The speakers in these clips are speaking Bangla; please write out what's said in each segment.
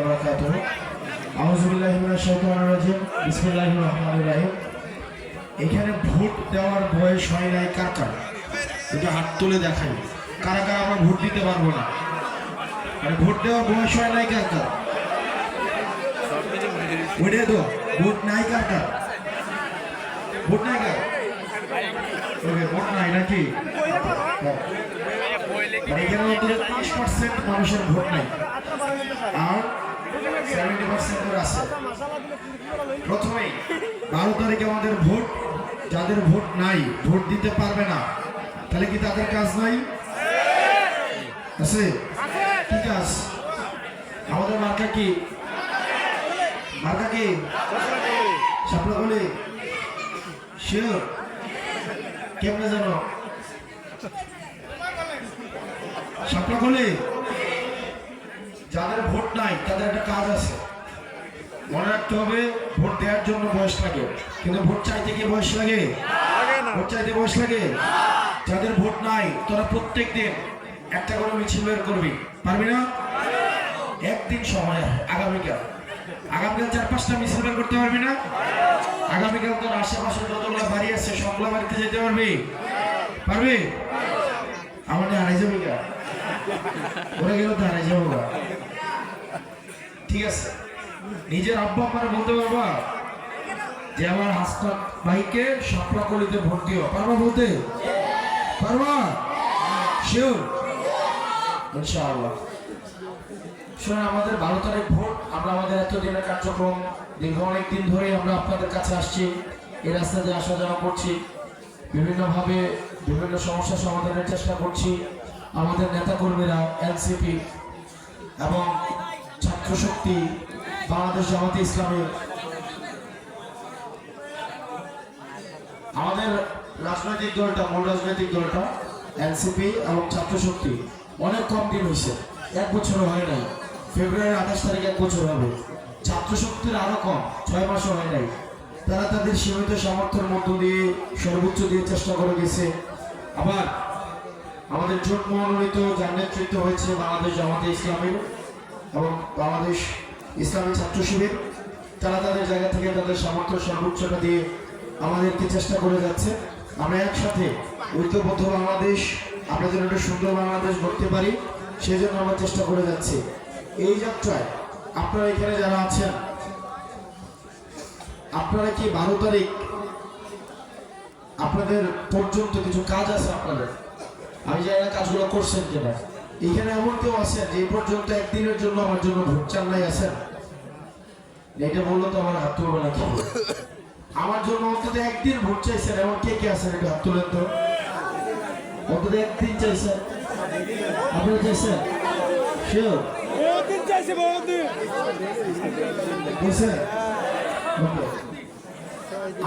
ওয়া বারাকাতুহু। আউযু বিল্লাহি মিনাশ শাইতানির রাজিম। বিসমিল্লাহির রহমানির রহিম। এখানে ভোট দেওয়ার বয়স হয় নাই কার কার? একটু হাত তুলে দেখাই, কারা কারা আমরা ভোট দিতে পারবো না? মানে ভোট দেওয়ার বয়স হয় নাই কার কার? ওইটা তো ভোট নাই কার কার? ভোট নাই কার? ওকে, ভোট নাই নাকি? এখানে 30% মানুষের ভোট নাই আর 70% আছে। প্রথমেই 12 তারিখে আমাদের ভোট। যাদের ভোট নাই, ভোট দিতে পারবে না, তাহলে কি তাদের কাজ নাই? আছে। কি কাজ? আমাদের মার্কা কি? মার্কা কি? শাপলা বলে শিওর? কেমনে জানো? শাপলা বলে যাদের ভোট নাই তাদের একটা কাজ আছে, মনে রাখতে হবে। ভোট দেওয়ার জন্য বয়স লাগে, কিন্তু ভোট চাইতে কি বয়স লাগে? ভোট চাইতে বয়স লাগে। যাদের ভোট নাই তোরা প্রত্যেক দিন একটা করে মিছিল বের করবি, পারবি না? একদিন সময়, আগামীকাল 4-5টা মিছিল বের করতে পারবি না? আগামীকাল তোর আশেপাশে যতগুলো বাড়ি আছে সবগুলো বাড়িতে যেতে পারবি? পারবি? আমাদের হারাই যাবি গা, ওরা গেল তো হারাই যাবো গা। ঠিক আছে, নিজের আব্বা আম্মারে বলতে পারবা যে আমার হাসনাত ভাইকে শাপলা কলিতে ভোট দিও? পারবা বলতে? পারবা? শিওর? ইনশাআল্লাহ। শুনুন, আমাদের 12 তারিখ ভোট। আমরা আমাদের এতদিনের কার্যক্রম দীর্ঘ অনেক দিন ধরে আমরা আপনাদের কাছে আসছি, এই রাস্তা দিয়ে আসা যাওয়া করছি, বিভিন্নভাবে বিভিন্ন সমস্যা সমাধানের চেষ্টা করছি। আমাদের নেতাকর্মীরা এনসিপি এবং ছাত্র শক্তি, বাংলাদেশ জামাতে ইসলামী, আমাদের রাজনৈতিক দলটা, মূল রাজনৈতিক দলটা এনসিপি এবং ছাত্র শক্তি অনেক কম দিন হয়েছে, 1 বছর হয় নাই। ফেব্রুয়ারির 28 তারিখ 1 বছর হবে। ছাত্র শক্তির আরো কম, 6 মাসও হয় নাই। তারা তাদের সীমিত সামর্থ্যের মধ্য দিয়ে সর্বোচ্চ দিয়ে চেষ্টা করে গেছে। আবার আমাদের জোট মনোনীত যার নেতৃত্ব হয়েছে বাংলাদেশ জামাতে ইসলামীর এবং বাংলাদেশ ইসলামী ছাত্র শিবির, তারা তাদের জায়গা থেকে তাদের সামর্থ্য সর্বোচ্চটা দিয়ে আমাদেরকে চেষ্টা করে যাচ্ছে। আমরা একসাথে ঐক্যবদ্ধ বাংলাদেশ, আমরা যেন একটা সুন্দর বাংলাদেশ গড়তে পারি, সেই জন্য আমরা চেষ্টা করে যাচ্ছি। এই যাত্রায় আপনারা এখানে যারা আছেন, আপনারা কি 12 তারিখ আপনাদের পর্যন্ত কিছু কাজ আছে আপনাদের? আমি জানি না কাজগুলো করছেন কিনা। এখানে এমন কেউ আছেন যে এই পর্যন্ত একদিনের জন্য আমার জন্য ভোট চান নাই আছেন? এটা বললো তো আমার হাত তুলবে না। কি আমার জন্য অন্তত একদিন ভোট চাইছেন এমন কে কে আছেন? একটু হাত তুলেন তো। অন্তত একদিন চাইছেন? আপনারা চাইছেন? শিওর?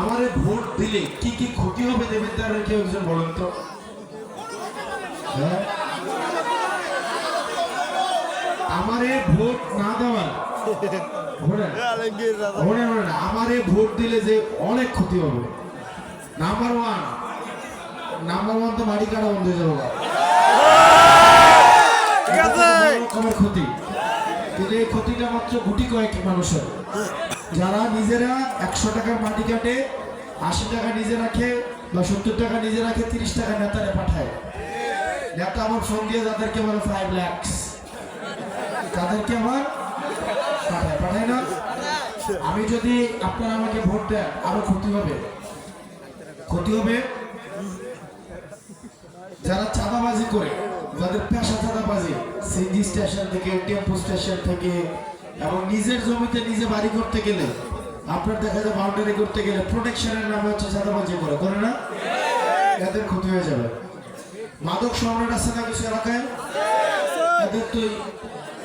আমারে ভোট দিলে কি কি ক্ষতি হবে দেবেন তার কেউ একজন বলেন তো। আমারে ভোট না দেওয়ার, আমারে ভোট দিলে যে অনেক ক্ষতি হবে। নাম্বার ওয়ান তো বাড়ি কাটা বন্ধ হয়ে যাবে, ক্ষতি। কিন্তু এই ক্ষতিটা মাত্র গুটি কয়েক মানুষের, যারা নিজেরা 100 টাকার মাটি কাটে, 80 টাকা নিজে রাখে বা 70 টাকা নিজে রাখে, 30 টাকা নেতারে পাঠায়। নেতা আমার ফোন দিয়ে যাদেরকে বলে 5 লাখ, তাদেরকে আমার পাঠায় না। আমি যদি আপনারা আমাকে ভোট দেন আরো ক্ষতি হবে। যারা চাঁদাবাজি করে, যাদের পেশা চাঁদাবাজি, সিএনজি স্টেশন থেকে, টেম্পো স্টেশন থেকে, এবং নিজের জমিতে নিজে বাড়ি করতে গেলে, আপনার দেখা যায় বাউন্ডারি করতে গেলে প্রোটেকশনের নামে হচ্ছে চাঁদাবাজি করে না? এদের ক্ষতি হয়ে যাবে। মাদক সম্রাট আছে না কিছু এলাকায়, এদের তো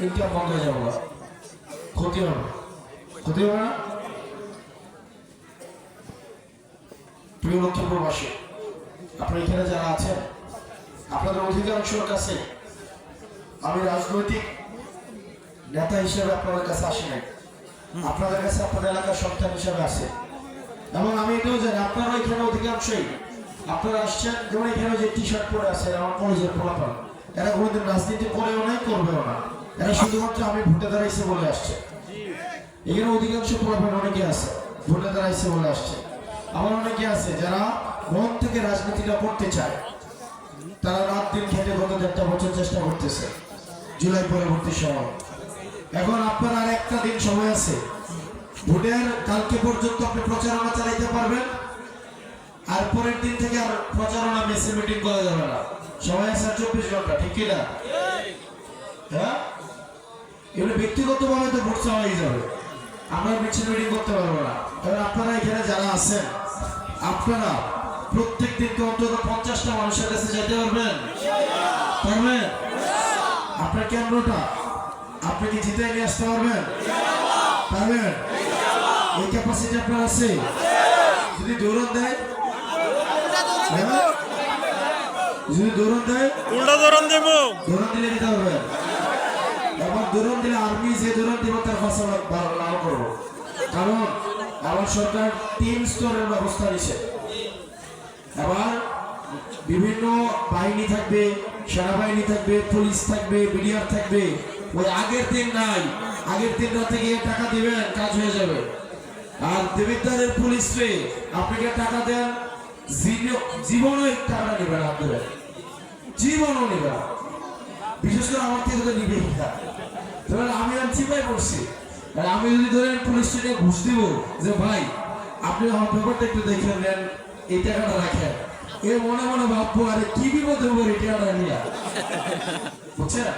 ইনকাম বন্ধ হয়ে যাবে, ক্ষতি হবে না? প্রিয় লক্ষ্মীপুরবাসী, আপনারা এখানে যারা আছেন, আপনাদের অধিকাংশের কাছে আমি রাজনৈতিক নেতা হিসেবে আপনাদের কাছে আসি নাই, আপনাদের কাছে আপনাদের এলাকার সন্তান হিসেবে আসে। এবং আমি এটাও জানি আপনারা এখানে অধিকাংশই আপনারা আসছেন, যেমন এখানে যে টি শার্ট পরে আছে আমার কলেজের পোলাপান, এরা কোনোদিন রাজনীতি করেও নাই, করবেও না। এরা শুধুমাত্র আমি ভোটে দাঁড়াইছে বলে আসছে। এখানে অধিকাংশ পোলাপান অনেকে আছে ভোটে দাঁড়াইছে বলে আসছে। আবার অনেকে আছে যারা মন থেকে রাজনীতিটা করতে চায়, তারা রাত দিন খেটে গত 1.5 বছর চেষ্টা করতেছে জুলাই পরবর্তী সময়। এখন আপনার আর একটা দিন সময় আছে, ভোটের কালকে পর্যন্ত আপনি প্রচারণা চালাইতে পারবেন, আর পরের দিন থেকে আর প্রচারণা মেসে মিটিং করা যাবে না। সময় আছে 24 ঘন্টা, ঠিক কিনা? হ্যাঁ, এগুলো ব্যক্তিগতভাবে তো ভোট চাওয়াই যাবে, আমরা মিছিল মিটিং করতে পারবো না। এবার আপনারা এখানে যারা আছেন, আপনারা প্রত্যেক দিনকে অন্তত 50টা মানুষের কাছে যেতে পারবেন? পারবেন? আপনার কেন্দ্রটা আপনি কি জিতে নিয়ে আসতে পারবেন? পারবেন? এই ক্যাপাসিটি আপনার আছে? যদি দৌড়ন দেয়, যদি দৌড়ন দেয়, উল্টা দৌড়ন দেব, দৌড়ন দিলে দিতে পারবেন। এবার দৌড়ন দিলে আর্মি যে দৌড়ন দিব তার ফসল লাভ করবো, কারণ আমার সরকার 3 স্তরের ব্যবস্থা নিছে। এবার বিভিন্ন বাহিনী থাকবে, সেনাবাহিনী থাকবে, পুলিশ থাকবে, বিডিআর থাকবে। ওই আগের দিন নাই, আগের দিন রাতে গিয়ে টাকা দিবেন, কাজ হয়ে যাবে। আর দেবিদ্বারের পুলিশে আপনাকে টাকা দেন, জীবনও টাকা নেবেন, আপনাদের জীবনও নেবেন। বিশেষ করে আমার থেকে তো নিবে না। আমি আর চিপাই পড়ছি, আর আমি যদি ধরেন পুলিশ স্টেশনে ঘুষ দিব যে ভাই আপনি আমার ব্যাপারটা একটু দেখে নেন, এই টাকাটা রাখেন, এ মনে মনে ভাববো আরে কি বিপদে হবো এই টাকাটা নিয়ে, বুঝছেন?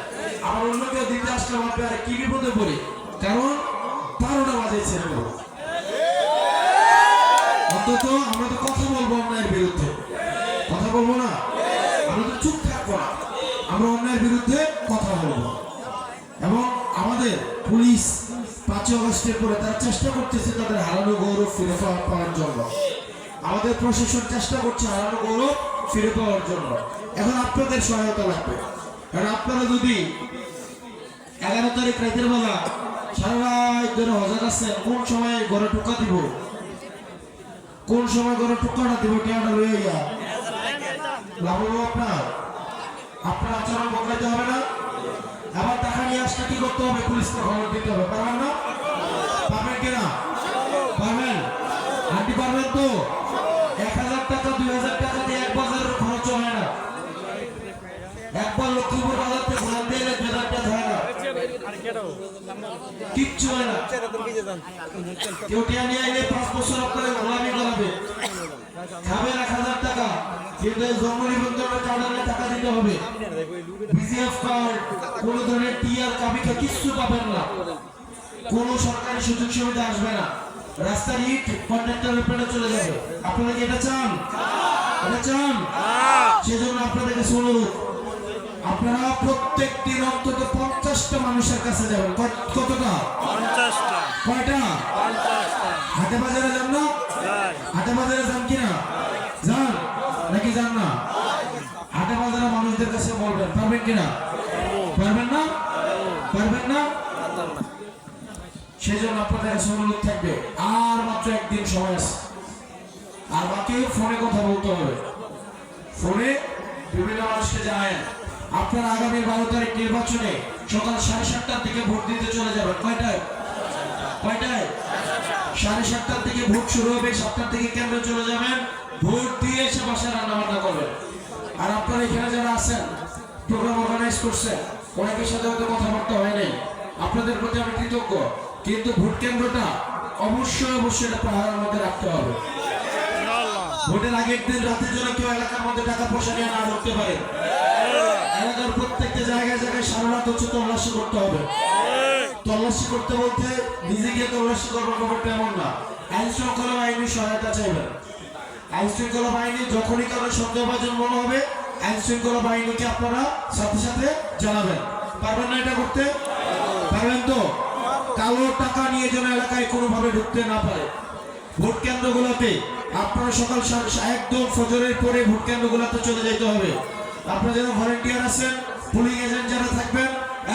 আমার অন্য কেউ দিতে আসলে ভাববে আরে কি বিপদে পড়ি, কারণ 12টা বাজাইছে। অন্তত আমরা তো কথা বলবো অন্যায়ের বিরুদ্ধে, কথা বলবো না, আমরা তো চুপ থাকবো না, আমরা অন্যায়ের বিরুদ্ধে কথা বলবো। এবং আমাদের পুলিশ 5 আগস্টের পরে তারা চেষ্টা করতেছে তাদের হারানো গৌরব ফিরে পাওয়ার জন্য। আমাদের প্রশাসন চেষ্টা করছে হারানো গৌরব ফিরে পাওয়ার জন্য। এখন আপনাদের সহায়তা লাগবে, কারণ আপনারা যদি 11 তারিখ রাতের বেলা সারা রাত ধরে হজার আছেন, কোন সময় ঘরে টোকা দিব, কোন সময় ঘরে টোকাটা দিব, টিয়াটা লইয়া গিয়া লাভ হবো আপনার। আপনার আচরণ বদলাইতে হবে না। আবার টাকা নিয়ে আসলে কি করতে হবে? পুলিশকে খবর দিতে হবে। পারবেন না? পারবেন কিনা? পারবেন? আন্টি পারবেন তো? 1000 টাকা 2000 টাকা দিয়ে এক বাজারের খরচ হয় না। একবার লক্ষ্মীপুর বাজার থেকে ঘুরান দিয়ে বেদারটা হয় না, কিচ্ছু হয় না। কেউ টিয়া নিয়ে এলে 5 বছর আপনারা গোলামি করাবে, খাবেন 1000 টাকা, কিন্তু জন্ম নিবন্ধনের কার্ডে টাকা দিতে হবে। বিজিএফ কার্ড, কোন ধরনের টিআর কাবিকা কিচ্ছু পাবেন না, কোন সরকারি সুযোগ সুবিধা আসবে না। রাস্তার ইট কন্ট্রাক্টরের পেটে চলে যাবে। আপনারা কি এটা চান? এটা চান? সেজন্য আপনাদের কাছে অনুরোধ, আপনারা প্রত্যেক দিন অন্তত 50টা মানুষের কাছে যাবেন। কতটা? 50টা। কয়টা? 50টা। হাটে বাজারে যান না? হাটে বাজারে যান কিনা? যান নাকি যান না? হাটে বাজারে মানুষদের কাছে বলবেন, পারবেন কিনা? পারবেন না? পারবেন না? সেজন্য আপনাদের কাছে অনুরোধ থাকবে, আর মাত্র একদিন সময় আছে, আর বাকি ফোনে কথা বলতে হবে। ফোনে বিভিন্ন মানুষকে জানায় আপনারা আগামী 12 তারিখ নির্বাচনে সকাল 7:30টার দিকে ভোট দিতে চলে যাবেন। কয়টায়? কয়টায়? 7:30টার দিকে ভোট শুরু হবে, 7টার দিকে কেন্দ্রে চলে যাবেন, ভোট দিয়ে এসে বাসায় রান্না বান্না করবেন। আর আপনারা এখানে যারা আছেন, প্রোগ্রাম অর্গানাইজ করছেন, অনেকের সাথে হয়তো কথাবার্তা হয় নাই, আপনাদের প্রতি আমি কৃতজ্ঞ, কিন্তু ভোট কেন্দ্রটা অবশ্যই এটা পাহাড়ের মধ্যে রাখতে হবে। ভোটের আগের দিন রাতের জন্য কেউ এলাকার মধ্যে টাকা পয়সা নিয়ে না ঢুকতে পারে। এলাকার প্রত্যেকটা জায়গায় জায়গায় সারা রাত হচ্ছে তল্লাশি করতে হবে। তল্লাশি করতে বলতে নিজে গিয়ে তল্লাশি করবেন ব্যাপারটা এমন না, আইন শৃঙ্খলা বাহিনীর সহায়তা চাইবেন। আইন শৃঙ্খলা বাহিনী যখনই কারো সন্দেহভাজন মনে হবে, আইন শৃঙ্খলা বাহিনীকে আপনারা সাথে সাথে জানাবেন। পারবেন না এটা করতে? পারবেন তো? কালো টাকা নিয়ে যেন এলাকায় কোনোভাবে ঢুকতে না পারে। ভোট কেন্দ্রগুলোতে আপনারা সকাল একদম ফজরের পরে ভোট কেন্দ্রগুলোতে চলে যেতে হবে। আপনারা যারা ভলেন্টিয়ার আছেন, পুলিশ এজেন্ট যারা থাকবেন,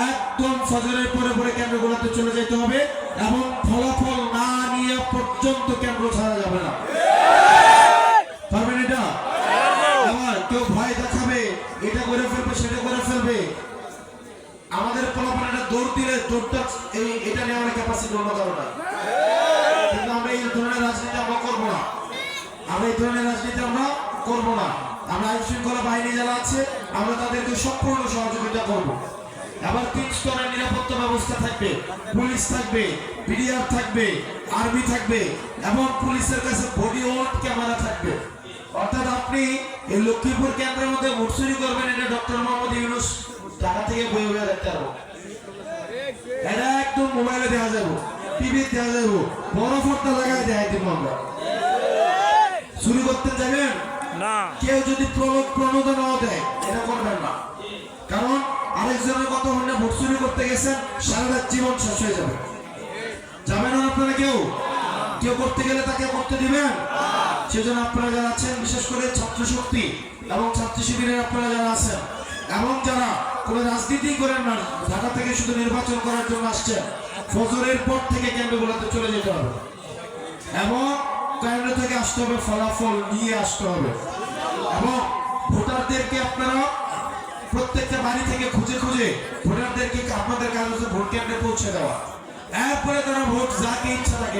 একদম ফজরের পরে পরে কেন্দ্রগুলোতে চলে যেতে হবে, এবং ফলাফল না নিয়ে পর্যন্ত কেন্দ্র ছাড়া যাবে না। পারবেন এটা? আবার কেউ ভয় দেখাবে, এটা করে ফেলবে, সেটা করে ফেলবে, আমাদের পোলাপানেরা দৌড় দিলে দৌড়টা এটা নিয়ে আমার ক্যাপাসিটি অন্য কারো নাই। কিন্তু আমরা এই ধরনের রাজনীতি আমরা করবো না। আমরা এই ধরনের রাজনীতি আমরা করবো না। আমরা আইন শৃঙ্খলা বাহিনী যারা আছে আমরা তাদেরকে সম্পূর্ণ সহযোগিতা করব। আবার 3 স্তরের নিরাপত্তা ব্যবস্থা থাকবে, পুলিশ থাকবে, বিডিআর থাকবে, আর্মি থাকবে এবং পুলিশের কাছে বডি ওয়ার্ন ক্যামেরা থাকবে। অর্থাৎ আপনি এই লক্ষ্মীপুর কেন্দ্রের মধ্যে ভোট চুরি করবেন, এটা ডক্টর মোহাম্মদ ইউনূস ঢাকা থেকে বয়ে বয়ে দেখতে পারবো। এটা একদম মোবাইলে দেখা যাবো, টিভি দেখা যাবো, বড় পর্দা লাগায় দেখাই দিব আমরা। চুরি করতে যাবেন না, কেউ যদি প্রণোদনাও দেয় এটা করবেন না, কারণ আরেকজনের কথা হলে ভোট চুরি করতে গেছেন সারা রাত জীবন শেষ হয়ে যাবে। যাবেন না আপনারা, কেউ করতে গেলে তাকে করতে দিবেন। সেজন্য আপনারা যারা আছেন, বিশেষ করে ছাত্র শক্তি এবং ছাত্র শিবিরের আপনারা যারা আছেন এবং যারা কোনো রাজনীতি করেন না, ঢাকা থেকে শুধু নির্বাচন করার জন্য আসছেন, ফজরের পর থেকে কেন্দ্রগুলোতে চলে যেতে হবে এবং কেন্দ্র থেকে আসতে হবে, ফলাফল নিয়ে আসতে হবে এবং ভোটারদেরকে আপনারা প্রত্যেকটা বাড়ি থেকে খুঁজে খুঁজে ভোটারদেরকে আপনাদের কাছে ভোট কেন্দ্রে পৌঁছে দেওয়া। এরপরে তারা ভোট যাকে ইচ্ছা থাকে